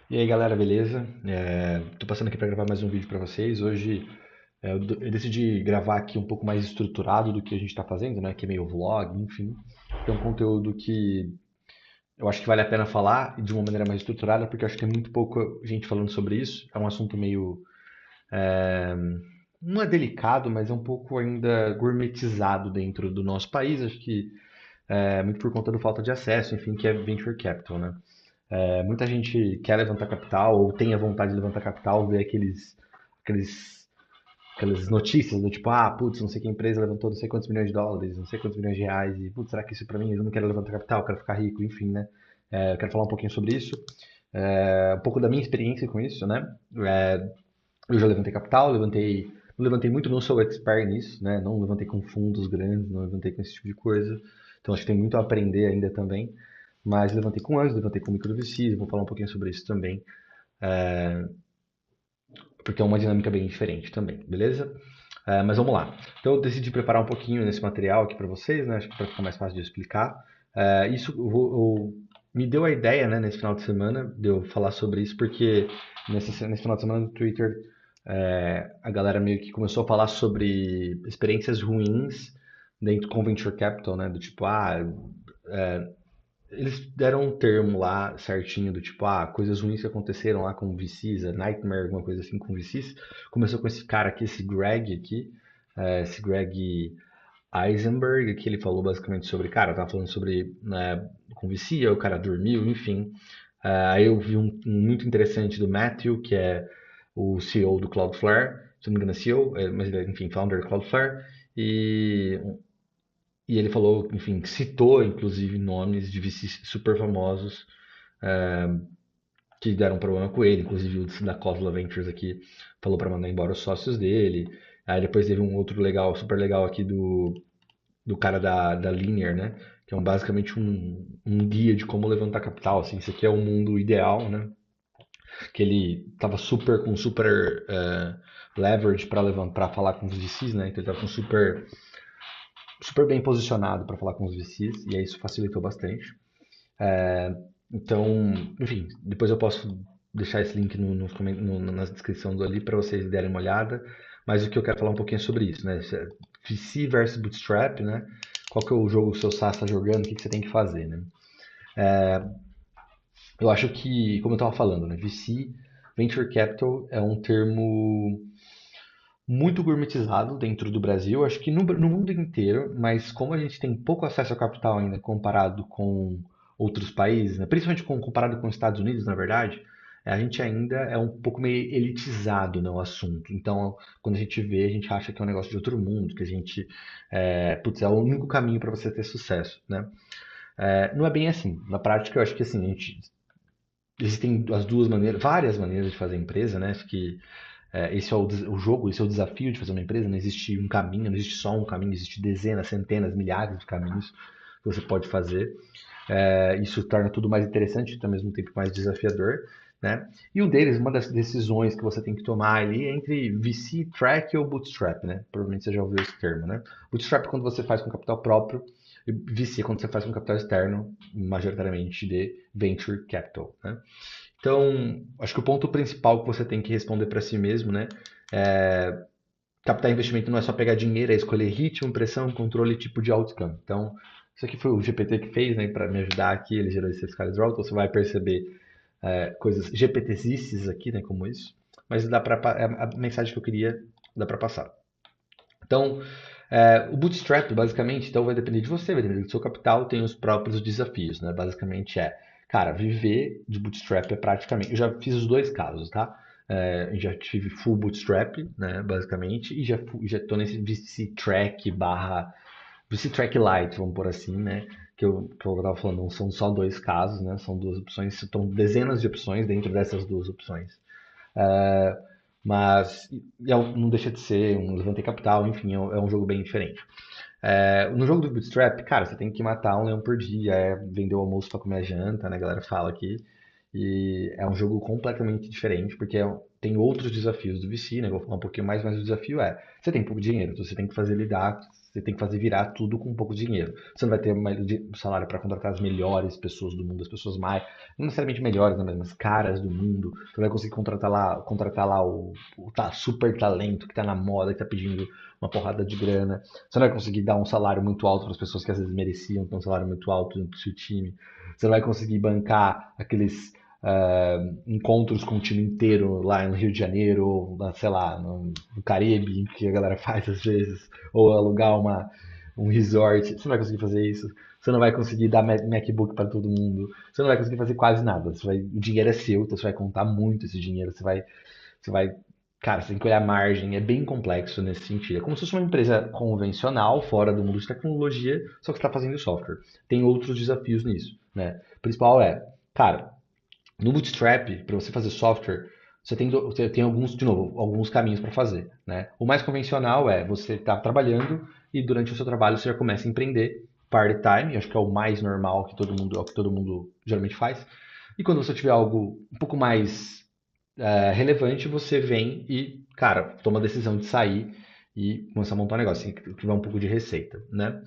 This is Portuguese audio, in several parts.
E aí galera, beleza? Tô passando aqui para gravar mais um vídeo para vocês. Hoje eu decidi gravar aqui um pouco mais estruturado do que a gente está fazendo, né? Que é meio vlog, enfim. Que é um conteúdo que eu acho que vale a pena falar de uma maneira mais estruturada, porque eu acho que tem muito pouca gente falando sobre isso. É um assunto meio. Não é delicado, mas é um pouco ainda gourmetizado dentro do nosso país. Acho que é muito por conta da falta de acesso, enfim, que é venture capital, né? Muita gente quer levantar capital ou tem a vontade de levantar capital, vê aqueles, aquelas notícias do tipo, ah, putz, não sei que empresa levantou não sei quantos milhões de dólares, não sei quantos milhões de reais, e putz, será que isso é pra mim? Eu não quero levantar capital, eu quero ficar rico, enfim, né? Eu quero falar um pouquinho sobre isso, um pouco da minha experiência com isso, né? É, eu já levantei capital, não levantei muito, não sou expert nisso, né? Não levantei com fundos grandes, não levantei com esse tipo de coisa. Então acho que tem muito a aprender ainda também. Mas levantei com anjos, levantei com micro VCs, vou falar um pouquinho sobre isso também, porque é uma dinâmica bem diferente também, beleza? Mas vamos lá. Então eu decidi preparar um pouquinho nesse material aqui para vocês, né? Acho que para ficar mais fácil de explicar. Isso me deu a ideia, né, nesse final de semana, de eu falar sobre isso, porque nesse final de semana no Twitter a galera meio que começou a falar sobre experiências ruins dentro com Venture Capital, né? Do tipo, eles deram um termo lá certinho do tipo, coisas ruins que aconteceram lá com VCs, Nightmare, alguma coisa assim com VCs. Começou com esse cara aqui, esse Greg aqui, esse Greg Eisenberg, que ele falou basicamente sobre, cara, tava falando sobre com VC, aí o cara dormiu, enfim. Aí eu vi um muito interessante do Matthew, que é o CEO do Cloudflare, se não me engano é CEO, mas ele é, enfim, founder do Cloudflare, e e ele falou, enfim, citou inclusive nomes de VCs super famosos que deram problema com ele, inclusive o da Cosla Ventures aqui falou para mandar embora os sócios dele. Aí depois teve um outro legal, super legal aqui do cara da Linear, né? Que é basicamente um guia de como levantar capital. Assim, isso aqui é o mundo ideal, né? Que ele tava super com super leverage para levantar, para falar com os VCs, né? Então ele tava com super bem posicionado para falar com os VCs e aí isso facilitou bastante. Então, enfim, depois eu posso deixar esse link na descrição ali para vocês derem uma olhada. Mas o que eu quero falar um pouquinho é sobre isso, né? VC versus Bootstrap, né? Qual que é o jogo que o seu SaaS está jogando, o que, que você tem que fazer, né? Eu acho que, como eu estava falando, né? VC, Venture Capital, é um termo muito gourmetizado dentro do Brasil, acho que no mundo inteiro, mas como a gente tem pouco acesso ao capital ainda comparado com outros países, né, principalmente comparado com os Estados Unidos, na verdade, a gente ainda é um pouco meio elitizado no assunto. Então, quando a gente vê, a gente acha que é um negócio de outro mundo, que a gente, putz, é o único caminho para você ter sucesso, né? Não é bem assim. Na prática, eu acho que assim, existem as duas maneiras, várias maneiras de fazer empresa, né? Acho que esse é o jogo, esse é o desafio de fazer uma empresa. Não existe um caminho, não existe só um caminho, existe dezenas, centenas, milhares de caminhos que você pode fazer. Isso torna tudo mais interessante e ao mesmo tempo mais desafiador. Né? E um deles, uma das decisões que você tem que tomar ali é entre VC Track ou Bootstrap. Né? Provavelmente você já ouviu esse termo. Né? Bootstrap é quando você faz com capital próprio e VC é quando você faz com capital externo, majoritariamente de Venture Capital. Né? Então, acho que o ponto principal que você tem que responder para si mesmo, né? Captar investimento não é só pegar dinheiro, é escolher ritmo, pressão, controle e tipo de outcome. Então, isso aqui foi o GPT que fez, né? Para me ajudar aqui, ele gerou esse Scala Draw, então você vai perceber coisas GPTzices aqui, né? Como isso. Mas dá para a mensagem que eu queria dá para passar. Então, o bootstrap, basicamente, então vai depender de você, vai depender do seu capital, tem os próprios desafios, né? Basicamente cara, viver de bootstrap é praticamente. Eu já fiz os dois casos, tá? Já tive full bootstrap, né? Basicamente, e já tô nesse VC Track barra VC Track Lite, vamos por assim, né? Que eu tava falando, não são só dois casos, né? São duas opções, são dezenas de opções dentro dessas duas opções. É, mas não deixa de ser um levantei capital, enfim, é um jogo bem diferente. No jogo do Bootstrap, cara, você tem que matar um leão por dia, vender o almoço para comer a janta, né? A galera fala aqui. E é um jogo completamente diferente, porque tem outros desafios do VC, né? Vou falar um pouquinho mais, mas o desafio você tem pouco dinheiro, então você tem que fazer lidar. Você tem que fazer virar tudo com pouco dinheiro. Você não vai ter salário para contratar as melhores pessoas do mundo, as pessoas mais, não necessariamente melhores, né, mas caras do mundo. Você vai conseguir contratar lá super talento que está na moda, que está pedindo uma porrada de grana. Você não vai conseguir dar um salário muito alto para as pessoas que às vezes mereciam ter um salário muito alto no seu time. Você não vai conseguir bancar aqueles encontros com o time inteiro lá no Rio de Janeiro, ou sei lá, no Caribe, que a galera faz às vezes, ou alugar um resort. Você não vai conseguir fazer isso. Você não vai conseguir dar MacBook para todo mundo. Você não vai conseguir fazer quase nada. O dinheiro é seu, então você vai contar muito esse dinheiro. Você vai, cara, você tem que olhar a margem. É bem complexo nesse sentido. É como se fosse uma empresa convencional, fora do mundo de tecnologia, só que você está fazendo software. Tem outros desafios nisso, né? O principal cara, no Bootstrap, para você fazer software, você tem alguns, de novo, alguns caminhos para fazer, né? O mais convencional é você estar trabalhando e durante o seu trabalho você já começa a empreender part-time, acho que é o mais normal que todo mundo, é o que todo mundo geralmente faz. E quando você tiver algo um pouco mais relevante, você vem e, cara, toma a decisão de sair e começar a montar um negócio, tem que tiver um pouco de receita, né?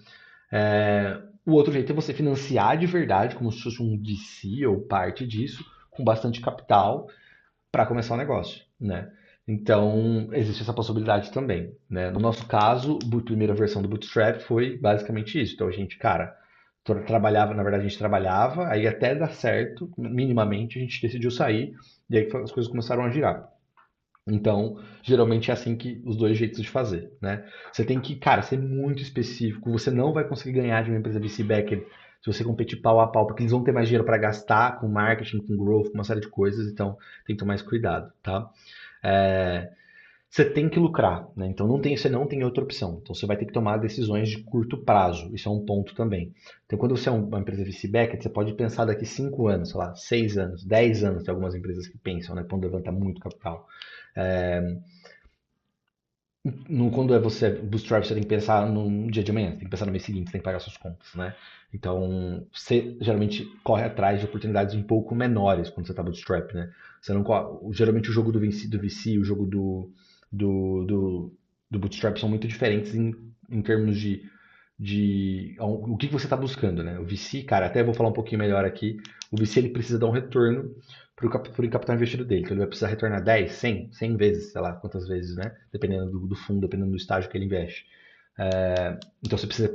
O outro jeito é você financiar de verdade, como se fosse um VC ou parte disso, com bastante capital para começar o negócio, né? Então, existe essa possibilidade também, né? No nosso caso, a primeira versão do Bootstrap foi basicamente isso. Então, a gente, cara, trabalhava, na verdade, a gente trabalhava, aí até dar certo, minimamente, a gente decidiu sair, e aí as coisas começaram a girar. Então, geralmente é assim que os dois jeitos de fazer, né? Você tem que, cara, ser muito específico. Você não vai conseguir ganhar de uma empresa VC-backed se você competir pau a pau, porque eles vão ter mais dinheiro para gastar com marketing, com growth, com uma série de coisas. Então, tem que tomar mais cuidado, tá? É, Você tem que lucrar, né? Então, você não tem outra opção. Então, você vai ter que tomar decisões de curto prazo. Isso é um ponto também. Então, quando você é uma empresa VC-backed, você pode pensar daqui 5 anos, sei lá, 6 anos, 10 anos. Tem algumas empresas que pensam, né? Quando levanta muito capital. É, quando é você bootstrap, você tem que pensar no dia de amanhã, você tem que pensar no mês seguinte, você tem que pagar suas contas, né? Então, você geralmente corre atrás de oportunidades um pouco menores quando você está bootstrap, né? Você não geralmente o jogo do VC, o jogo do bootstrap são muito diferentes em termos de o que você está buscando, né? O VC, cara, até vou falar um pouquinho melhor aqui. O VC ele precisa dar um retorno para o capital investido dele. Então ele vai precisar retornar 10, 100 vezes, sei lá quantas vezes, né? Dependendo do fundo, dependendo do estágio que ele investe. Então você precisa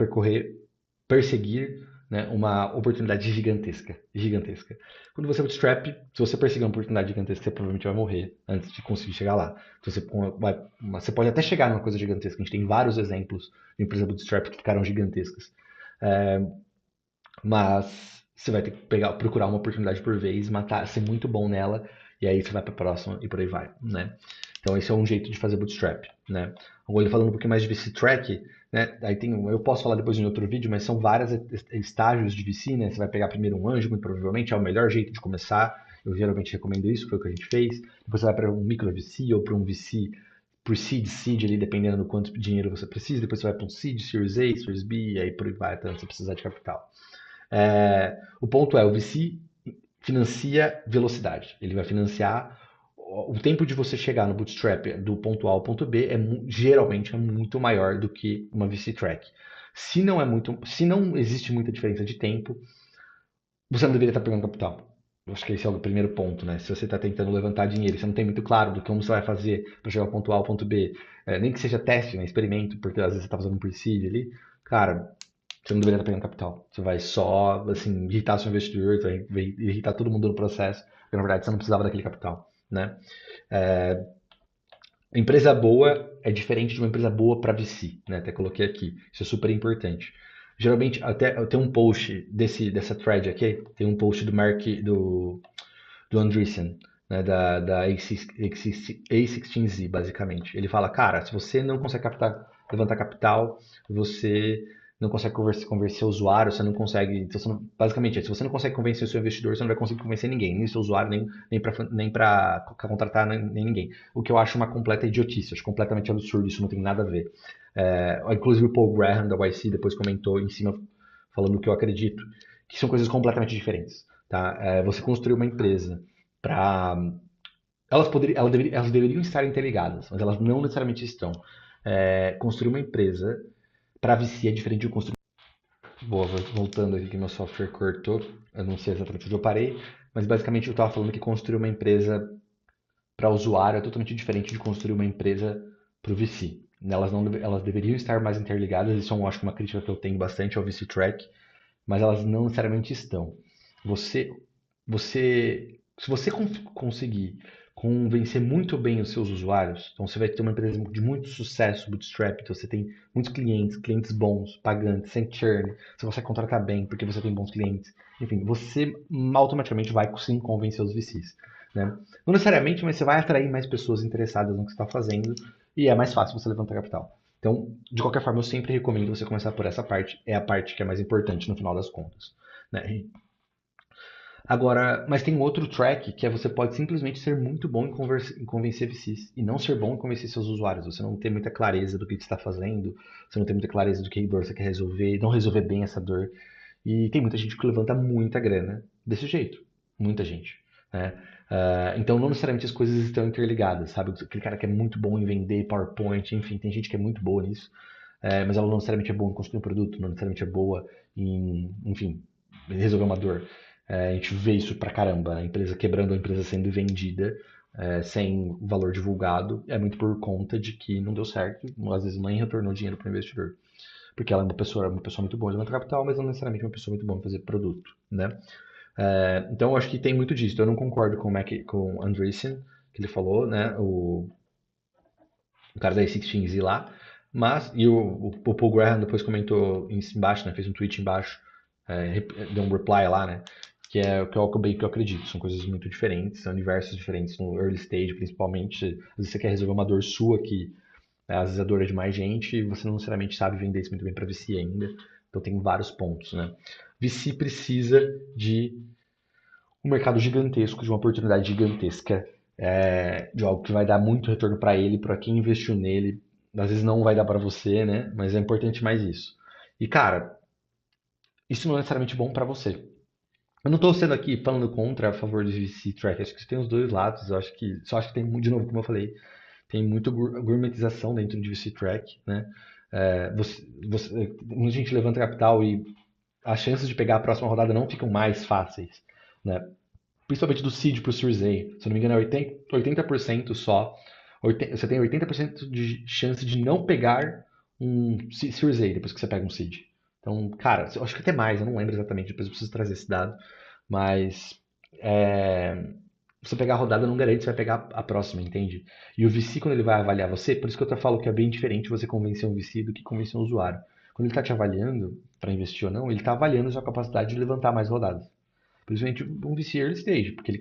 perseguir, né, uma oportunidade gigantesca, gigantesca. Quando você é bootstrap, se você perseguir uma oportunidade gigantesca, você provavelmente vai morrer antes de conseguir chegar lá. Então você pode até chegar numa coisa gigantesca. A gente tem vários exemplos de empresas bootstrap que ficaram gigantescas. É, mas você vai ter que procurar uma oportunidade por vez, matar, ser muito bom nela, e aí você vai para a próxima e por aí vai, né? Então esse é um jeito de fazer bootstrap, né? Agora falando um pouquinho mais de VC Track, né? Aí eu posso falar depois em outro vídeo, mas são vários estágios de VC, né? Você vai pegar primeiro um anjo, muito provavelmente é o melhor jeito de começar. Eu geralmente recomendo isso, foi o que a gente fez. Depois você vai para um micro VC ou para um VC seed ali, dependendo do quanto dinheiro você precisa. Depois você vai para um seed, Series A, Series B, e aí por aí vai, até você precisar de capital. O ponto é, o VC financia velocidade. Ele vai financiar o tempo de você chegar no bootstrap do ponto A ao ponto B geralmente é muito maior do que uma VC track. Se não existe muita diferença de tempo, você não deveria estar pegando capital. Eu acho que esse é o primeiro ponto, né? Se você está tentando levantar dinheiro, você não tem muito claro do que como você vai fazer para chegar ao ponto A ao ponto B, nem que seja teste, né, experimento, porque às vezes você está fazendo um pre-seed ali, cara, você não deveria estar pegando capital. Você vai só, assim, irritar seu investidor, vai irritar todo mundo no processo, porque na verdade você não precisava daquele capital, né? É, Empresa boa é diferente de uma empresa boa para VC, né? Até coloquei aqui. Isso é super importante. Geralmente, até eu tenho um post dessa thread aqui, tem um post do Andreessen, né, da A16Z, basicamente. Ele fala, cara, se você não consegue levantar capital, você não consegue convencer o usuário, você não consegue. Então basicamente, se você não consegue convencer o seu investidor, você não vai conseguir convencer ninguém, nem o seu usuário, nem para contratar nem ninguém. O que eu acho uma completa idiotice, acho completamente absurdo, isso não tem nada a ver. Inclusive o Paul Graham da YC depois comentou em cima, falando o que eu acredito, que são coisas completamente diferentes. Tá? Você construir uma empresa para elas deveriam estar interligadas, mas elas não necessariamente estão. Construir uma empresa para VC é diferente de construir. Boa, voltando aqui que meu software cortou, eu não sei exatamente onde eu parei, mas basicamente eu estava falando que construir uma empresa para usuário é totalmente diferente de construir uma empresa para o VC. Elas, não, elas deveriam estar mais interligadas, isso é, acho que uma crítica que eu tenho bastante ao VC Track, mas elas não necessariamente estão. Você, se você conseguir convencer muito bem os seus usuários, então você vai ter uma empresa de muito sucesso, bootstrap, então você tem muitos clientes, clientes bons, pagantes, sem churn, você consegue contratar bem porque você tem bons clientes, enfim, você automaticamente vai sim convencer os VCs, né? Não necessariamente, mas você vai atrair mais pessoas interessadas no que você está fazendo e é mais fácil você levantar capital. Então, de qualquer forma, eu sempre recomendo você começar por essa parte, é a parte que é mais importante no final das contas, né? Agora, mas tem um outro track que é você pode simplesmente ser muito bom em convencer VCs e não ser bom em convencer seus usuários. Você não tem muita clareza do que você está fazendo, você não tem muita clareza do que dor você quer resolver, não resolver bem essa dor. E tem muita gente que levanta muita grana desse jeito. Muita gente. Né? Então, não necessariamente as coisas estão interligadas, sabe? Aquele cara que é muito bom em vender PowerPoint, enfim, tem gente que é muito boa nisso, mas ela não necessariamente é boa em construir um produto, não necessariamente é boa em, enfim, resolver uma dor. A gente vê isso pra caramba, a empresa quebrando, a empresa sendo vendida sem valor divulgado, é muito por conta de que não deu certo, às vezes nem retornou dinheiro para o investidor. Porque ela é uma pessoa muito boa em levantar capital, mas não necessariamente uma pessoa muito boa em fazer produto, né? Então eu acho que tem muito disso. Eu não concordo com o Andreessen, que ele falou, né? O cara da A16Z lá, mas, e o Paul Graham depois comentou embaixo, né? Fez um tweet embaixo, deu um reply lá, né? Que é o que eu acredito. São coisas muito diferentes, são universos diferentes no early stage, principalmente. Às vezes você quer resolver uma dor sua que às vezes a dor é de mais gente e você não necessariamente sabe vender isso muito bem para VC ainda. Então tem vários pontos, né? VC precisa de um mercado gigantesco, de uma oportunidade gigantesca, de algo que vai dar muito retorno para ele, para quem investiu nele. Às vezes não vai dar para você, né? Mas é importante mais isso. E cara, isso não é necessariamente bom para você. Eu não estou sendo aqui falando contra a favor do VC track, acho que tem os dois lados. Eu acho que só acho que tem, de novo, como eu falei, tem muita gourmetização dentro de VC track, né? Muita gente levanta capital e as chances de pegar a próxima rodada não ficam mais fáceis, né? Principalmente do seed para o Series A. Se eu não me engano, é 80% só. Você tem 80% de chance de não pegar um Series A depois que você pega um seed. Então, cara, eu acho que até mais, eu não lembro exatamente, depois eu preciso trazer esse dado. Mas é, você pegar a rodada não garante que você vai pegar a próxima, entende? E o VC, quando ele vai avaliar você, por isso que eu falo que é bem diferente você convencer um VC do que convencer um usuário. Quando ele está te avaliando para investir ou não, ele está avaliando a sua capacidade de levantar mais rodadas. Principalmente um VC early stage, porque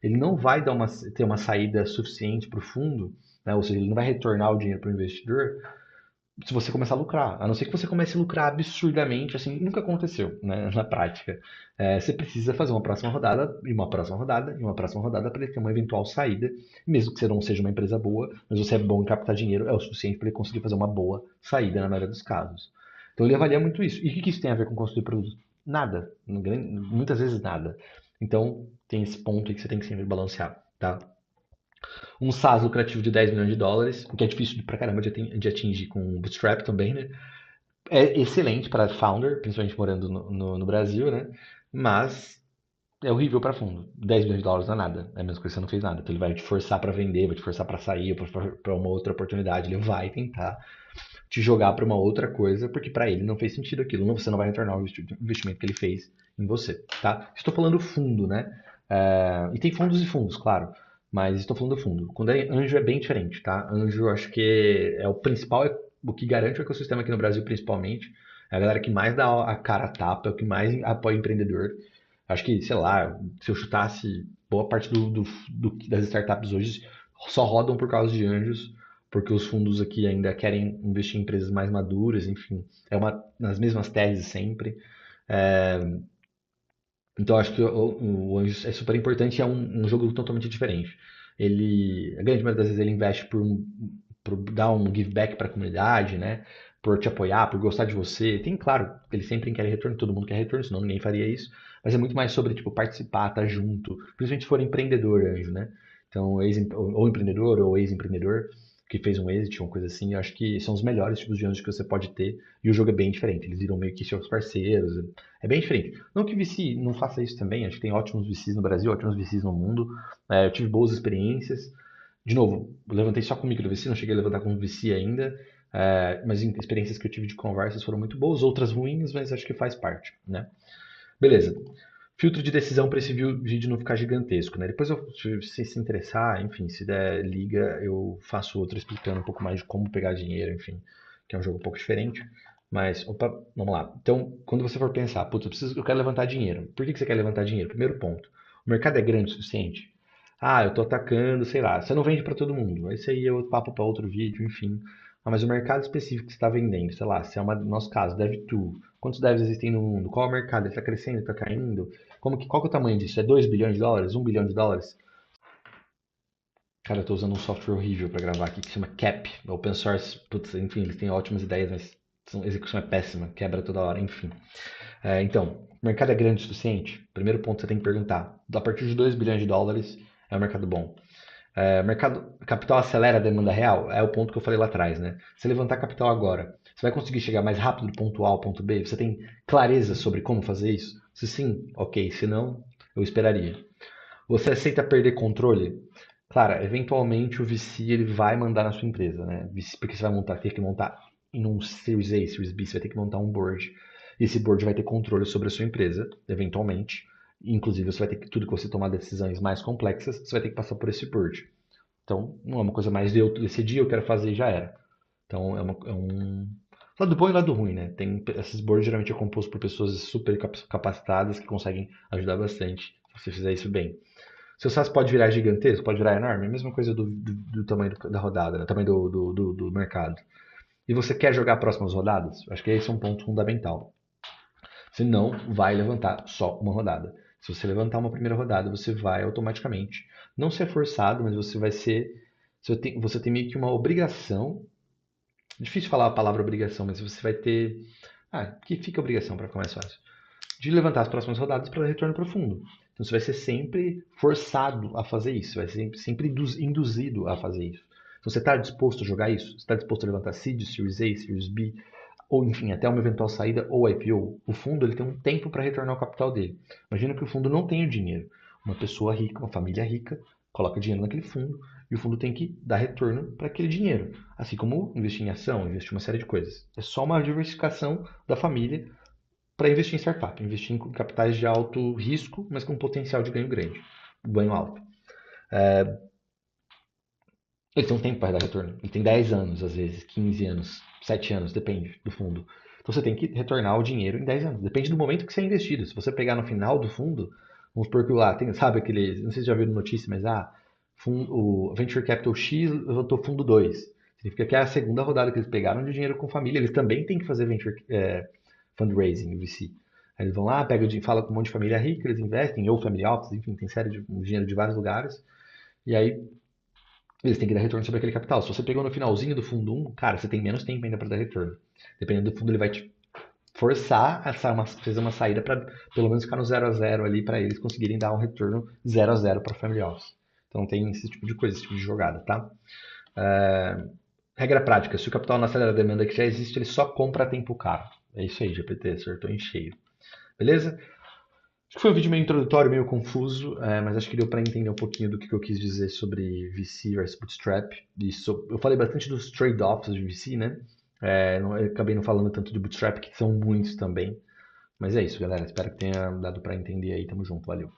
ele não vai ter uma saída suficiente para o fundo, né? Ou seja, ele não vai retornar o dinheiro para o investidor se você começar a lucrar. A não ser que você comece a lucrar absurdamente, assim, nunca aconteceu, né, na prática. Você precisa fazer uma próxima rodada, e uma próxima rodada, e uma próxima rodada para ele ter uma eventual saída. Mesmo que você não seja uma empresa boa, mas você é bom em captar dinheiro, é o suficiente para ele conseguir fazer uma boa saída na maioria dos casos. Então ele avalia muito isso. E o que isso tem a ver com construir produto? Nada. Muitas vezes nada. Então tem esse ponto aí que você tem que sempre balancear, tá? Um SaaS lucrativo de 10 milhões de dólares, o que é difícil pra caramba de atingir com o Bootstrap também, né? É excelente para founder, principalmente morando no Brasil, né? Mas é horrível para fundo. 10 milhões de dólares não é nada. É a mesma coisa que você não fez nada. Então ele vai te forçar para vender, vai te forçar para sair, para uma outra oportunidade. Ele vai tentar te jogar para uma outra coisa, porque para ele não fez sentido aquilo. Você não vai retornar o investimento que ele fez em você, tá? Estou falando fundo, né? E tem fundos e fundos, claro. Mas estou falando fundo. Quando é anjo é bem diferente, tá? Anjo eu acho que é o principal, o que garante o ecossistema aqui no Brasil principalmente. É a galera que mais dá a cara a tapa, é o que mais apoia o empreendedor. Acho que, sei lá, se eu chutasse boa parte das startups hoje só rodam por causa de anjos, porque os fundos aqui ainda querem investir em empresas mais maduras, enfim, nas mesmas teses sempre. É, então acho que o anjo é super importante e é um jogo totalmente diferente. A grande maioria das vezes ele investe por dar um give back para a comunidade, né? Por te apoiar, por gostar de você. Tem, claro, ele sempre quer retorno, todo mundo quer retorno, senão ninguém faria isso. Mas é muito mais sobre, tipo, participar, estar junto. Principalmente se for empreendedor, anjo, né? Então, ou empreendedor ou ex-empreendedor. que fez um exit, uma coisa assim. Eu acho que são os melhores tipos de anjos que você pode ter. E o jogo é bem diferente. Eles viram meio que seus parceiros. É bem diferente. Não que VC não faça isso também. Acho que tem ótimos VCs no Brasil, ótimos VCs no mundo. Eu tive boas experiências. De novo, eu levantei só com micro VC, não cheguei a levantar com VC ainda. Mas experiências que eu tive de conversas foram muito boas, outras ruins, mas acho que faz parte, né? Beleza. Filtro de decisão para esse vídeo não ficar gigantesco, né? Depois, se interessar, enfim, se der liga, eu faço outro explicando um pouco mais de como pegar dinheiro, enfim, que é um jogo um pouco diferente. Mas, opa, vamos lá. Então, quando você for pensar, putz, eu quero levantar dinheiro. Por que você quer levantar dinheiro? Primeiro ponto, o mercado é grande o suficiente? Ah, eu tô atacando, sei lá, você não vende para todo mundo. Esse aí é o papo para outro vídeo, enfim. Mas o mercado específico que você está vendendo, sei lá, se é no nosso caso, DevTool, quantos devs existem no mundo? Qual é o mercado? Ele está crescendo, está caindo? Qual que é o tamanho disso? É 2 bilhões de dólares? 1 bilhão de dólares? Cara, eu tô usando um software horrível para gravar aqui que se chama Cap, open source. Putz, enfim, eles têm ótimas ideias, mas a execução é péssima, quebra toda hora, enfim. Então, o mercado é grande o suficiente? Primeiro ponto que você tem que perguntar. A partir de 2 bilhões de dólares é um mercado bom. Mercado capital acelera a demanda real? É o ponto que eu falei lá atrás, né? Se levantar capital agora, você vai conseguir chegar mais rápido do ponto A ao ponto B? Você tem clareza sobre como fazer isso? Se sim, ok. Se não, eu esperaria. Você aceita perder controle? Claro, eventualmente o VC ele vai mandar na sua empresa, né? Porque você vai ter que montar em um Series A, Series B, você vai ter que montar um board. E esse board vai ter controle sobre a sua empresa, eventualmente. Inclusive, você vai ter que, tudo que você tomar decisões mais complexas, você vai ter que passar por esse board. Então, não é uma coisa mais de eu decidir, eu quero fazer e já era. Então, é um lado bom e lado ruim, né? Esses boards geralmente é composto por pessoas super capacitadas que conseguem ajudar bastante se você fizer isso bem. Seu SaaS pode virar gigantesco, pode virar enorme, é a mesma coisa do tamanho da rodada, né? Tamanho do mercado. E você quer jogar próximas rodadas? Acho que esse é um ponto fundamental. Você não vai levantar só uma rodada. Se você levantar uma primeira rodada, você vai automaticamente, não ser forçado, mas você vai ser, você tem meio que uma obrigação. Difícil falar a palavra obrigação, mas você vai ter, que fica obrigação para ficar mais fácil, de levantar as próximas rodadas para retorno profundo. Então você vai ser sempre forçado a fazer isso, vai ser sempre induzido a fazer isso. Então você está disposto a jogar isso? Você está disposto a levantar seed, Series A, Series B, ou enfim, até uma eventual saída ou IPO? O fundo ele tem um tempo para retornar o capital dele. Imagina que o fundo não tem o dinheiro. Uma pessoa rica, uma família rica, coloca dinheiro naquele fundo e o fundo tem que dar retorno para aquele dinheiro. Assim como investir em ação, investir em uma série de coisas. É só uma diversificação da família para investir em startup, investir em capitais de alto risco, mas com potencial de ganho grande, ganho alto. Ele tem um tempo para dar retorno. Ele tem 10 anos, às vezes, 15 anos, 7 anos, depende do fundo. Então você tem que retornar o dinheiro em 10 anos. Depende do momento que você é investido. Se você pegar no final do fundo, vamos supor que lá tem, sabe aquele, não sei se já viram notícia, mas o Venture Capital X levantou fundo 2. Significa que é a segunda rodada que eles pegaram de dinheiro com família. Eles também têm que fazer fundraising, VC. Aí eles vão lá, pegam, fala com um monte de família rica, eles investem, ou family office, enfim, tem série de dinheiro de vários lugares. E aí eles têm que dar retorno sobre aquele capital. Se você pegou no finalzinho do fundo 1, cara, você tem menos tempo ainda para dar retorno. Dependendo do fundo, ele vai te forçar a fazer uma saída para pelo menos ficar no 0 a 0 ali para eles conseguirem dar um retorno 0 a 0 para family office. Então tem esse tipo de coisa, esse tipo de jogada, tá? Regra prática, se o capital não acelera a demanda que já existe, ele só compra a tempo caro. É isso aí, GPT, acertou em cheio. Beleza? Acho que foi um vídeo meio introdutório, meio confuso, mas acho que deu para entender um pouquinho do que eu quis dizer sobre VC versus Bootstrap. Eu falei bastante dos trade-offs de VC, né? Eu acabei não falando tanto do Bootstrap, que são muitos também. Mas é isso, galera. Espero que tenha dado para entender aí. Tamo junto, valeu.